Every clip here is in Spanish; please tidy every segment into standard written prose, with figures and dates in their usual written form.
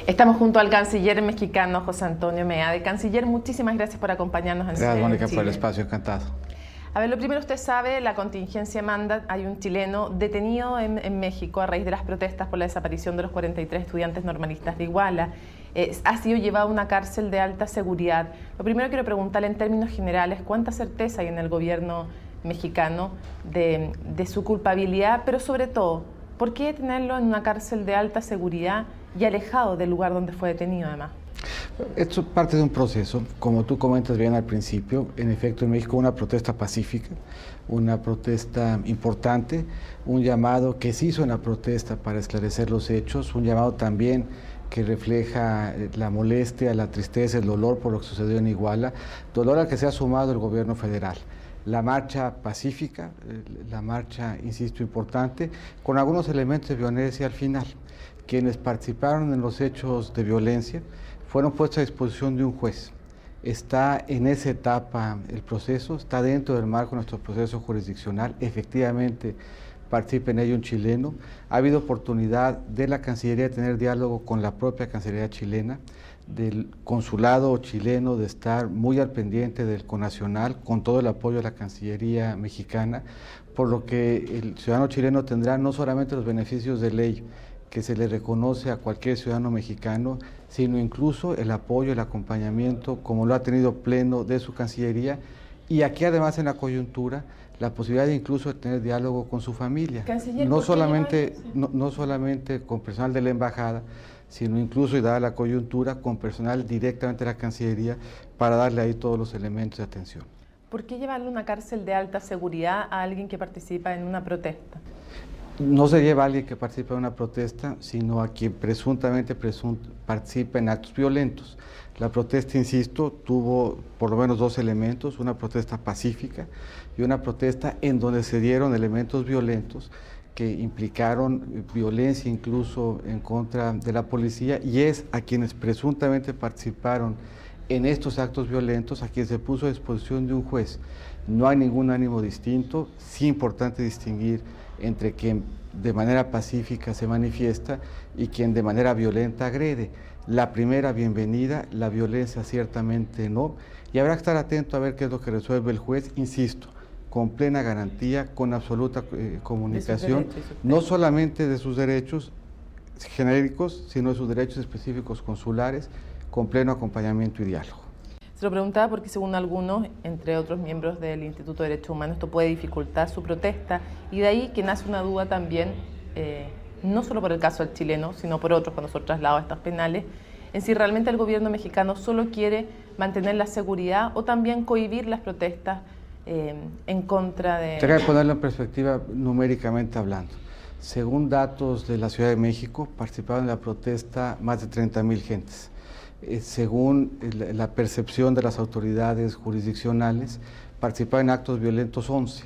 Estamos junto al canciller mexicano José Antonio Meade. Canciller, muchísimas gracias por acompañarnos en Gracias, Mónica, Chile. por el espacio, encantado. A ver, lo primero, usted sabe, la contingencia manda, hay un chileno detenido en México a raíz de las protestas por la desaparición de los 43 estudiantes normalistas de Iguala. Ha sido llevado a una cárcel de alta seguridad. Lo primero quiero preguntarle en términos generales, ¿cuánta certeza hay en el gobierno mexicano de su culpabilidad? Pero sobre todo, ¿por qué tenerlo en una cárcel de alta seguridad y alejado del lugar donde fue detenido además? Esto es parte de un proceso, como tú comentas bien al principio. En efecto, en México una protesta pacífica, una protesta importante, un llamado que se hizo en la protesta para esclarecer los hechos, un llamado también que refleja la molestia, la tristeza, el dolor por lo que sucedió en Iguala, dolor al que se ha sumado el gobierno federal. La marcha pacífica, la marcha, insisto, importante, con algunos elementos de violencia al final. Quienes participaron en los hechos de violencia fueron puestos a disposición de un juez. Está en esa etapa el proceso, está dentro del marco de nuestro proceso jurisdiccional. Efectivamente, participa en ello un chileno. Ha habido oportunidad de la Cancillería de tener diálogo con la propia Cancillería chilena, del consulado chileno, de estar muy al pendiente del connacional, con todo el apoyo de la Cancillería mexicana, por lo que el ciudadano chileno tendrá no solamente los beneficios de ley que se le reconoce a cualquier ciudadano mexicano, sino incluso el apoyo, el acompañamiento, como lo ha tenido pleno de su Cancillería, y aquí además en la coyuntura, la posibilidad de incluso de tener diálogo con su familia, no solamente con personal de la embajada, sino incluso, y dada la coyuntura, con personal directamente de la Cancillería, para darle ahí todos los elementos de atención. ¿Por qué llevarle a una cárcel de alta seguridad a alguien que participa en una protesta? No se lleva a alguien que participa en una protesta, sino a quien presuntamente participa en actos violentos. La protesta, insisto, tuvo por lo menos dos elementos: una protesta pacífica y una protesta en donde se dieron elementos violentos que implicaron violencia incluso en contra de la policía, y es a quienes presuntamente participaron en estos actos violentos a quien se puso a disposición de un juez. No hay ningún ánimo distinto. Sí es importante distinguir entre quien de manera pacífica se manifiesta y quien de manera violenta agrede. La primera, bienvenida; la violencia ciertamente no, y habrá que estar atento a ver qué es lo que resuelve el juez, insisto, con plena garantía, con absoluta comunicación, no solamente de sus derechos genéricos, sino de sus derechos específicos consulares, con pleno acompañamiento y diálogo. Se lo preguntaba porque según algunos, entre otros miembros del Instituto de Derechos Humanos, esto puede dificultar su protesta, y de ahí que nace una duda también, no solo por el caso del chileno, sino por otros cuando son trasladados a estas penales, en si realmente el gobierno mexicano solo quiere mantener la seguridad o también cohibir las protestas en contra de... Tengo que ponerlo en perspectiva numéricamente hablando. Según datos de la Ciudad de México, participaron en la protesta más de 30,000 gentes. Según la percepción de las autoridades jurisdiccionales, participaron en actos violentos 11.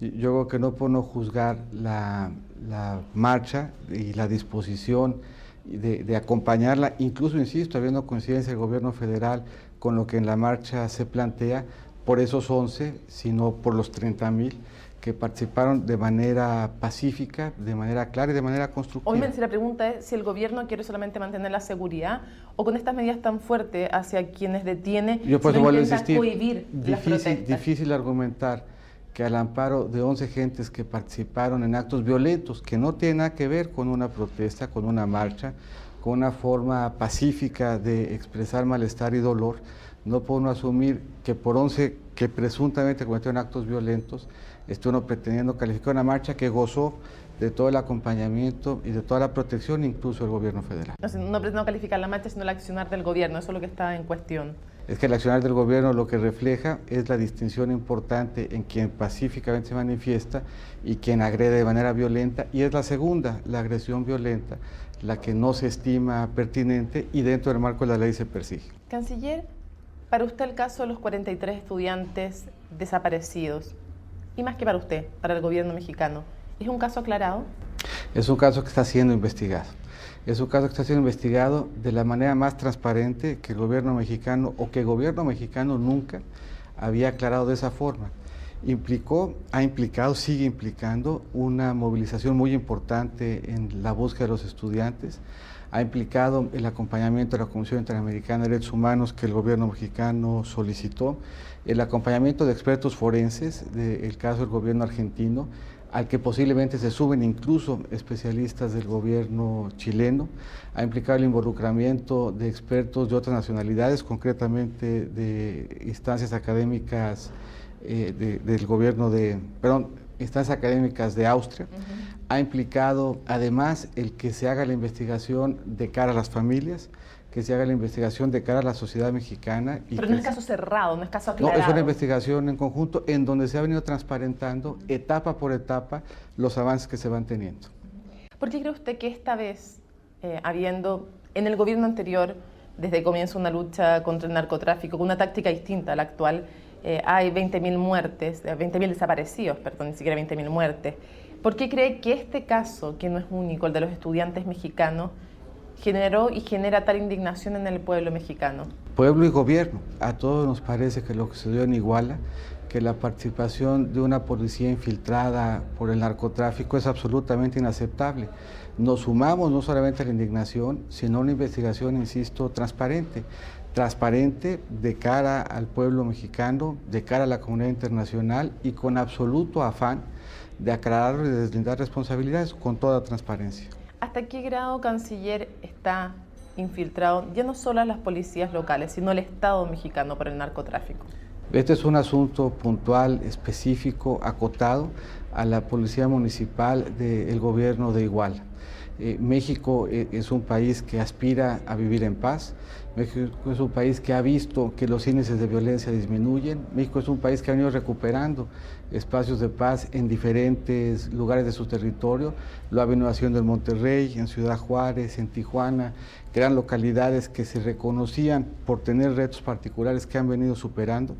Yo creo que no puedo juzgar la marcha y la disposición de acompañarla, incluso, insisto, habiendo coincidencia del gobierno federal con lo que en la marcha se plantea, por esos 11, sino por los 30,000 que participaron de manera pacífica, de manera clara y de manera constructiva. Obviamente la pregunta es si el gobierno quiere solamente mantener la seguridad o con estas medidas tan fuertes hacia quienes detiene, yo por eso vuelvo a insistir, cohibir las protestas. Difícil argumentar que al amparo de 11 gentes que participaron en actos violentos, que no tienen nada que ver con una protesta, con una marcha, con una forma pacífica de expresar malestar y dolor, no puedo uno asumir que por 11 que presuntamente cometieron actos violentos, esté uno pretendiendo calificar una marcha que gozó de todo el acompañamiento y de toda la protección, incluso del gobierno federal. No pretendo calificar la marcha, sino el accionar del gobierno, eso es lo que está en cuestión. Es que el accionar del gobierno lo que refleja es la distinción importante en quien pacíficamente se manifiesta y quien agrede de manera violenta, y es la segunda, la agresión violenta, la que no se estima pertinente y dentro del marco de la ley se persigue. Canciller, para usted el caso de los 43 estudiantes desaparecidos, y más que para usted, para el gobierno mexicano, ¿es un caso aclarado? Es un caso que está siendo investigado. Es un caso que está siendo investigado de la manera más transparente que el gobierno mexicano, o que el gobierno mexicano nunca había aclarado de esa forma. ha implicado, sigue implicando una movilización muy importante en la búsqueda de los estudiantes, ha implicado el acompañamiento de la Comisión Interamericana de Derechos Humanos que el gobierno mexicano solicitó, el acompañamiento de expertos forenses, del caso del gobierno argentino, al que posiblemente se suben incluso especialistas del gobierno chileno, ha implicado el involucramiento de expertos de otras nacionalidades, concretamente de instancias académicas instancias académicas de Austria. Ha implicado además el que se haga la investigación de cara a las familias, que se haga la investigación de cara a la sociedad mexicana. Pero no es caso cerrado, no es caso aclarado. No, es una investigación en conjunto en donde se ha venido transparentando etapa por etapa los avances que se van teniendo. ¿Por qué cree usted que esta vez, habiendo en el gobierno anterior, desde el comienzo una lucha contra el narcotráfico, con una táctica distinta a la actual, hay 20.000 muertes, 20.000 desaparecidos, perdón, ni siquiera 20.000 muertes? ¿Por qué cree que este caso, que no es único, el de los estudiantes mexicanos, generó y genera tal indignación en el pueblo mexicano? Pueblo y gobierno. A todos nos parece que lo que se dio en Iguala, que la participación de una policía infiltrada por el narcotráfico es absolutamente inaceptable. Nos sumamos no solamente a la indignación, sino a una investigación, insisto, transparente de cara al pueblo mexicano, de cara a la comunidad internacional y con absoluto afán de aclarar y deslindar responsabilidades con toda transparencia. ¿Hasta qué grado, canciller, está infiltrado ya no solo a las policías locales, sino al Estado mexicano por el narcotráfico? Este es un asunto puntual, específico, acotado a la Policía Municipal del gobierno de Iguala. México es un país que aspira a vivir en paz. México es un país que ha visto que los índices de violencia disminuyen. México es un país que ha venido recuperando espacios de paz en diferentes lugares de su territorio. Lo ha venido haciendo en Monterrey, en Ciudad Juárez, en Tijuana, que eran localidades que se reconocían por tener retos particulares que han venido superando.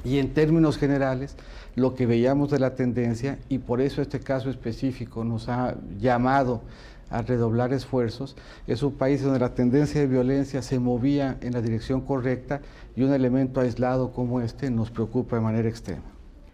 Y en términos generales, lo que veíamos de la tendencia, y por eso este caso específico nos ha llamado a redoblar esfuerzos, es un país donde la tendencia de violencia se movía en la dirección correcta y un elemento aislado como este nos preocupa de manera extrema.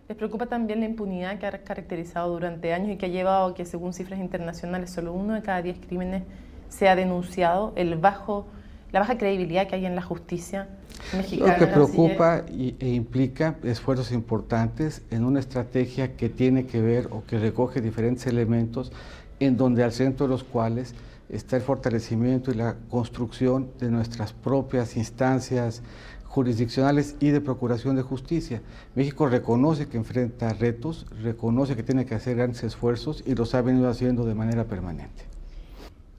¿Les preocupa también la impunidad que ha caracterizado durante años y que ha llevado a que, según cifras internacionales, solo 1 de cada 10 crímenes sea denunciado, la baja credibilidad que hay en la justicia mexicana? Lo que preocupa e implica esfuerzos importantes en una estrategia que tiene que ver o que recoge diferentes elementos en donde al centro de los cuales está el fortalecimiento y la construcción de nuestras propias instancias jurisdiccionales y de procuración de justicia. México reconoce que enfrenta retos, reconoce que tiene que hacer grandes esfuerzos y los ha venido haciendo de manera permanente.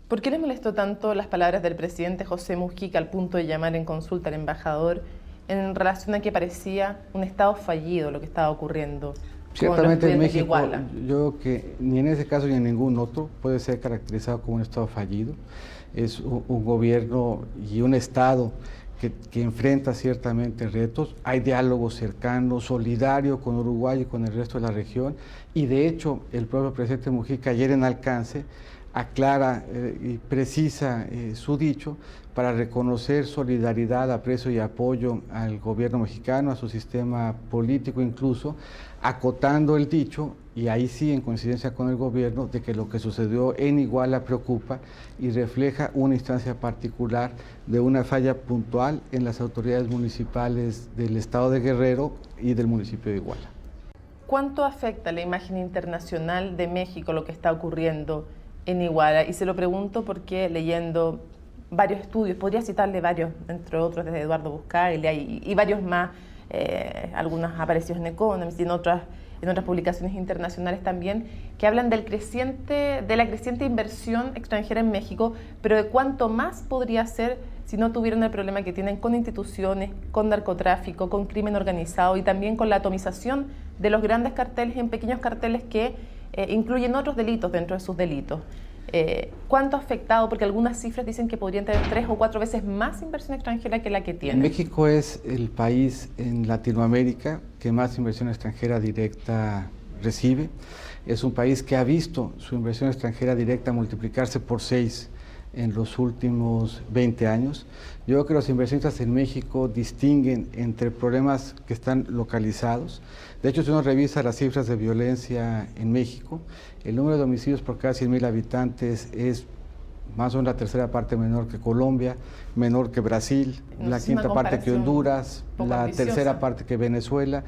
¿Por qué les molestó tanto las palabras del presidente José Mujica al punto de llamar en consulta al embajador en relación a que parecía un estado fallido lo que estaba ocurriendo? Ciertamente en México, yo creo que ni en ese caso ni en ningún otro puede ser caracterizado como un estado fallido. Es un gobierno y un estado que enfrenta ciertamente retos. Hay diálogo cercano, solidario con Uruguay y con el resto de la región, y de hecho el propio presidente Mujica ayer en alcance aclara y precisa su dicho para reconocer solidaridad, aprecio y apoyo al gobierno mexicano, a su sistema político incluso, acotando el dicho, y ahí sí en coincidencia con el gobierno, de que lo que sucedió en Iguala preocupa y refleja una instancia particular de una falla puntual en las autoridades municipales del estado de Guerrero y del municipio de Iguala. ¿Cuánto afecta la imagen internacional de México lo que está ocurriendo en Iguala? Y se lo pregunto porque leyendo varios estudios, podría citarle varios, entre otros desde Eduardo Buscaglia y varios más, algunas aparecidos en Economist y en otras publicaciones internacionales también, que hablan de la creciente inversión extranjera en México, pero de cuánto más podría ser si no tuvieran el problema que tienen con instituciones, con narcotráfico, con crimen organizado y también con la atomización de los grandes carteles en pequeños carteles que incluyen otros delitos dentro de sus delitos. ¿Cuánto ha afectado? Porque algunas cifras dicen que podrían tener 3 o 4 veces más inversión extranjera que la que tiene. México es el país en Latinoamérica que más inversión extranjera directa recibe. Es un país que ha visto su inversión extranjera directa multiplicarse por 6 en los últimos 20 años. Yo creo que los inversionistas en México distinguen entre problemas que están localizados. De hecho, si uno revisa las cifras de violencia en México, el número de homicidios por cada 100,000 habitantes es más o menos la tercera parte menor que Colombia, menor que Brasil, la quinta parte que Honduras, la tercera parte que Venezuela,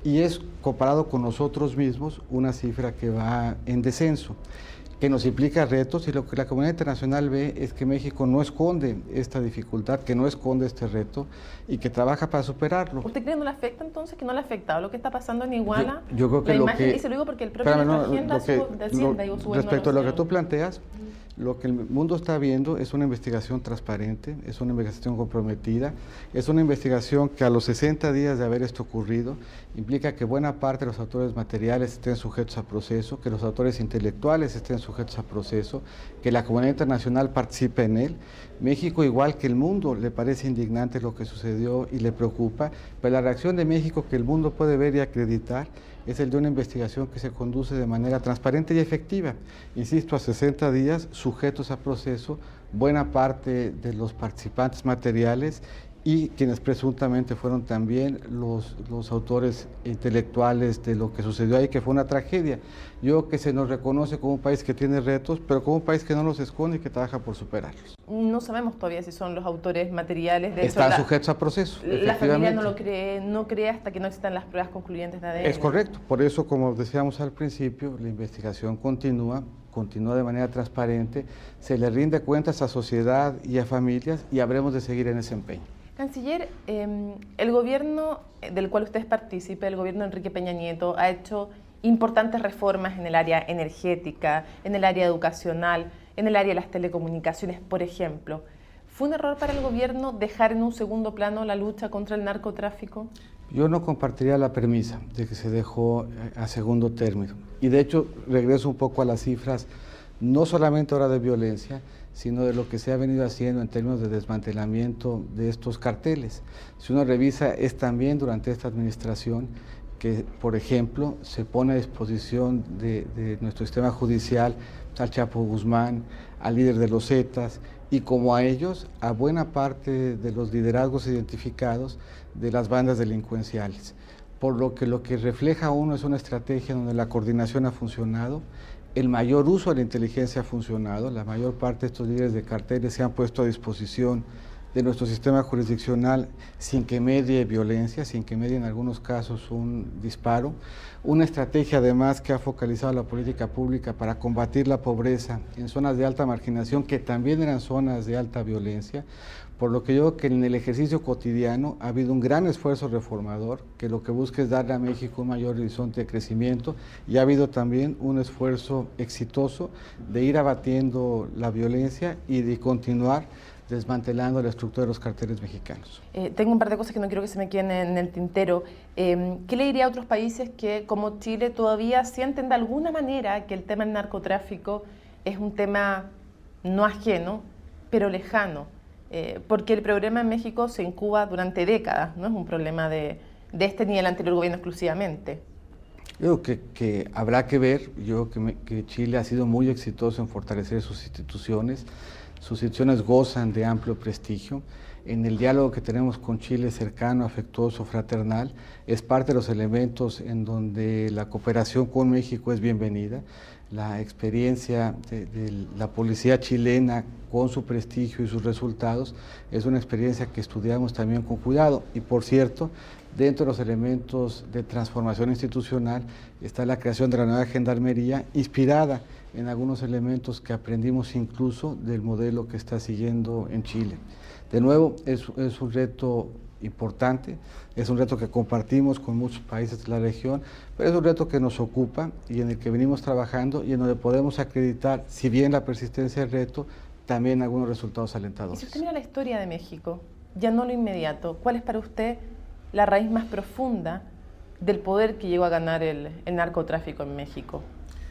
y es, comparado con nosotros mismos, una cifra que va en descenso, que nos implica retos, y lo que la comunidad internacional ve es que México no esconde esta dificultad, que no esconde este reto y que trabaja para superarlo. ¿Usted cree que no le afecta entonces, que no le ha afectado lo que está pasando en Iguala? Yo creo que la imagen, y se lo digo porque el propio respecto a lo que tú planteas, lo que el mundo está viendo es una investigación transparente, es una investigación comprometida, es una investigación que a los 60 días de haber esto ocurrido implica que buena parte de los autores materiales estén sujetos a proceso, que los autores intelectuales estén sujetos a proceso, que la comunidad internacional participe en él. México, igual que el mundo, le parece indignante lo que sucedió y le preocupa, pero la reacción de México, que el mundo puede ver y acreditar, es el de una investigación que se conduce de manera transparente y efectiva. Insisto, a 60 días, sujetos a proceso, buena parte de los participantes materiales y quienes presuntamente fueron también los autores intelectuales de lo que sucedió ahí, que fue una tragedia. Yo creo que se nos reconoce como un país que tiene retos, pero como un país que no los esconde y que trabaja por superarlos. No sabemos todavía si son los autores materiales de eso. Están sujetos a proceso. La familia no lo cree, no cree hasta que no existan las pruebas concluyentes de ADN. Es correcto. Por eso, como decíamos al principio, la investigación continúa de manera transparente, se le rinde cuentas a sociedad y a familias y habremos de seguir en ese empeño. Canciller, el gobierno del cual usted es partícipe, el gobierno de Enrique Peña Nieto, ha hecho importantes reformas en el área energética, en el área educacional, en el área de las telecomunicaciones, por ejemplo. ¿Fue un error para el gobierno dejar en un segundo plano la lucha contra el narcotráfico? Yo no compartiría la premisa de que se dejó a segundo término. Y de hecho, regreso un poco a las cifras, no solamente ahora de violencia, sino de lo que se ha venido haciendo en términos de desmantelamiento de estos carteles. Si uno revisa, es también durante esta administración que, por ejemplo, se pone a disposición de nuestro sistema judicial al Chapo Guzmán, al líder de los Zetas, y como a ellos, a buena parte de los liderazgos identificados de las bandas delincuenciales. Por lo que refleja uno es una estrategia donde la coordinación ha funcionado, el mayor uso de la inteligencia ha funcionado, la mayor parte de estos líderes de carteles se han puesto a disposición de nuestro sistema jurisdiccional sin que medie violencia, sin que medie en algunos casos un disparo. Una estrategia además que ha focalizado la política pública para combatir la pobreza en zonas de alta marginación, que también eran zonas de alta violencia, por lo que yo creo que en el ejercicio cotidiano ha habido un gran esfuerzo reformador, que lo que busca es darle a México un mayor horizonte de crecimiento, y ha habido también un esfuerzo exitoso de ir abatiendo la violencia y de continuar desmantelando la estructura de los carteles mexicanos. Tengo un par de cosas que no quiero que se me queden en el tintero. ¿Qué le diría a otros países que, como Chile, todavía sienten de alguna manera que el tema del narcotráfico es un tema no ajeno, pero lejano? Porque el problema en México se incuba durante décadas, no es un problema de este ni del anterior gobierno exclusivamente. Yo creo que habrá que ver. Yo creo que Chile ha sido muy exitoso en fortalecer sus instituciones. Sus instituciones gozan de amplio prestigio. En el diálogo que tenemos con Chile, cercano, afectuoso, fraternal, es parte de los elementos en donde la cooperación con México es bienvenida. La experiencia de la policía chilena con su prestigio y sus resultados es una experiencia que estudiamos también con cuidado. Y por cierto, dentro de los elementos de transformación institucional está la creación de la nueva gendarmería, inspirada en algunos elementos que aprendimos incluso del modelo que está siguiendo en Chile. De nuevo, es un reto importante, es un reto que compartimos con muchos países de la región, pero es un reto que nos ocupa y en el que venimos trabajando y en donde podemos acreditar, si bien la persistencia del reto, también algunos resultados alentadores. Y si usted mira la historia de México, ya no lo inmediato, ¿cuál es para usted la raíz más profunda del poder que llegó a ganar el narcotráfico en México?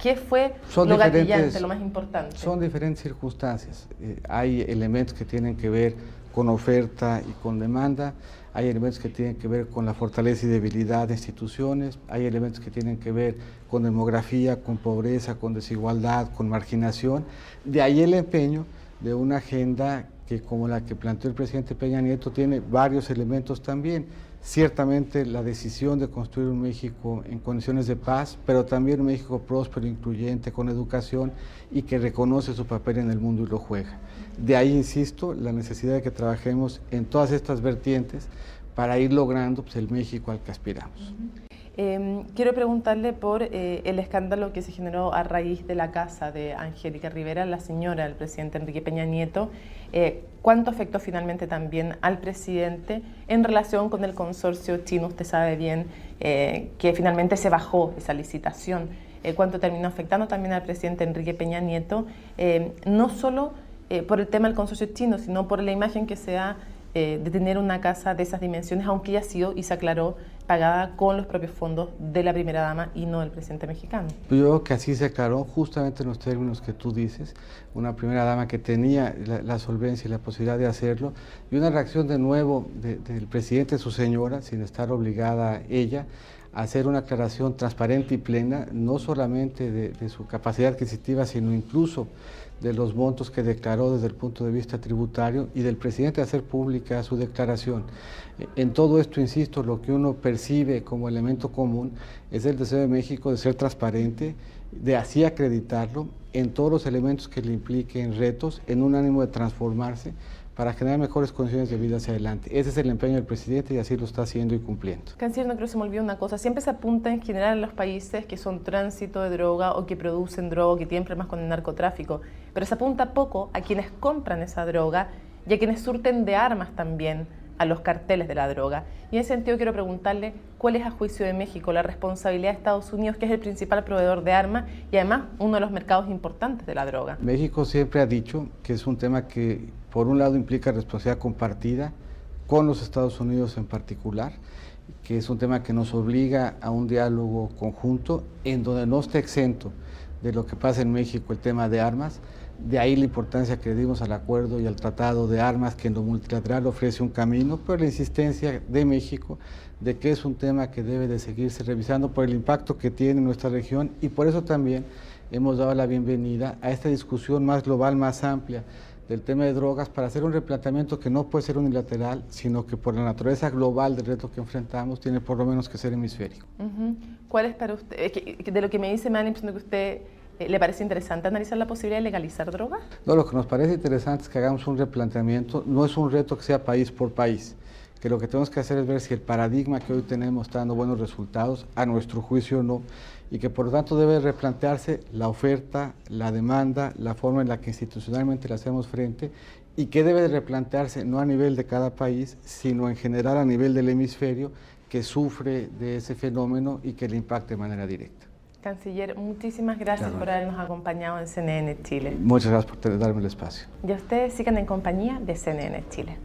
¿Qué fue lo gatillante, lo más importante? Son diferentes circunstancias. Hay elementos que tienen que ver con oferta y con demanda, hay elementos que tienen que ver con la fortaleza y debilidad de instituciones, hay elementos que tienen que ver con demografía, con pobreza, con desigualdad, con marginación. De ahí el empeño de una agenda que, como la que planteó el presidente Peña Nieto, tiene varios elementos también. Ciertamente la decisión de construir un México en condiciones de paz, pero también un México próspero, incluyente, con educación y que reconoce su papel en el mundo y lo juega. De ahí, insisto, la necesidad de que trabajemos en todas estas vertientes para ir logrando pues, el México al que aspiramos. Quiero preguntarle por el escándalo que se generó a raíz de la casa de Angélica Rivera, la señora del presidente Enrique Peña Nieto. ¿Cuánto afectó finalmente también al presidente en relación con el consorcio chino? Usted sabe bien que finalmente se bajó esa licitación. ¿Cuánto terminó afectando también al presidente Enrique Peña Nieto? No solo por el tema del consorcio chino, sino por la imagen que se da de tener una casa de esas dimensiones, aunque ya ha sido, y se aclaró, pagada con los propios fondos de la primera dama y no del presidente mexicano. Yo creo que así se aclaró justamente en los términos que tú dices, una primera dama que tenía la solvencia y la posibilidad de hacerlo, y una reacción de nuevo del presidente, su señora, sin estar obligada ella, a hacer una aclaración transparente y plena, no solamente de su capacidad adquisitiva, sino incluso de los montos que declaró desde el punto de vista tributario y del presidente hacer pública su declaración. En todo esto, insisto, lo que uno percibe como elemento común es el deseo de México de ser transparente, de así acreditarlo en todos los elementos que le impliquen retos, en un ánimo de transformarse para generar mejores condiciones de vida hacia adelante. Ese es el empeño del presidente y así lo está haciendo y cumpliendo. Canciller, no creo que se me olvide una cosa. Siempre se apunta en general a los países que son tránsito de droga o que producen droga o que tienen problemas con el narcotráfico, pero se apunta poco a quienes compran esa droga y a quienes surten de armas también a los carteles de la droga. Y en ese sentido quiero preguntarle cuál es, a juicio de México, la responsabilidad de Estados Unidos, que es el principal proveedor de armas y además uno de los mercados importantes de la droga. México siempre ha dicho que es un tema que por un lado implica responsabilidad compartida con los Estados Unidos en particular, que es un tema que nos obliga a un diálogo conjunto en donde no esté exento de lo que pasa en México el tema de armas. De ahí la importancia que le dimos al acuerdo y al tratado de armas, que en lo multilateral ofrece un camino, pero la insistencia de México de que es un tema que debe de seguirse revisando por el impacto que tiene en nuestra región, y por eso también hemos dado la bienvenida a esta discusión más global, más amplia del tema de drogas, para hacer un replanteamiento que no puede ser unilateral, sino que por la naturaleza global del reto que enfrentamos tiene por lo menos que ser hemisférico. ¿Cuál es para usted, de lo que me dice, me da la impresión de que usted le parece interesante analizar la posibilidad de legalizar drogas? No, lo que nos parece interesante es que hagamos un replanteamiento. No es un reto que sea país por país, que lo que tenemos que hacer es ver si el paradigma que hoy tenemos está dando buenos resultados, a nuestro juicio no, y que por lo tanto debe replantearse la oferta, la demanda, la forma en la que institucionalmente le hacemos frente, y que debe de replantearse no a nivel de cada país, sino en general a nivel del hemisferio que sufre de ese fenómeno y que le impacte de manera directa. Canciller, muchísimas gracias por habernos acompañado en CNN Chile. Muchas gracias por darme el espacio. Y a ustedes sigan en compañía de CNN Chile.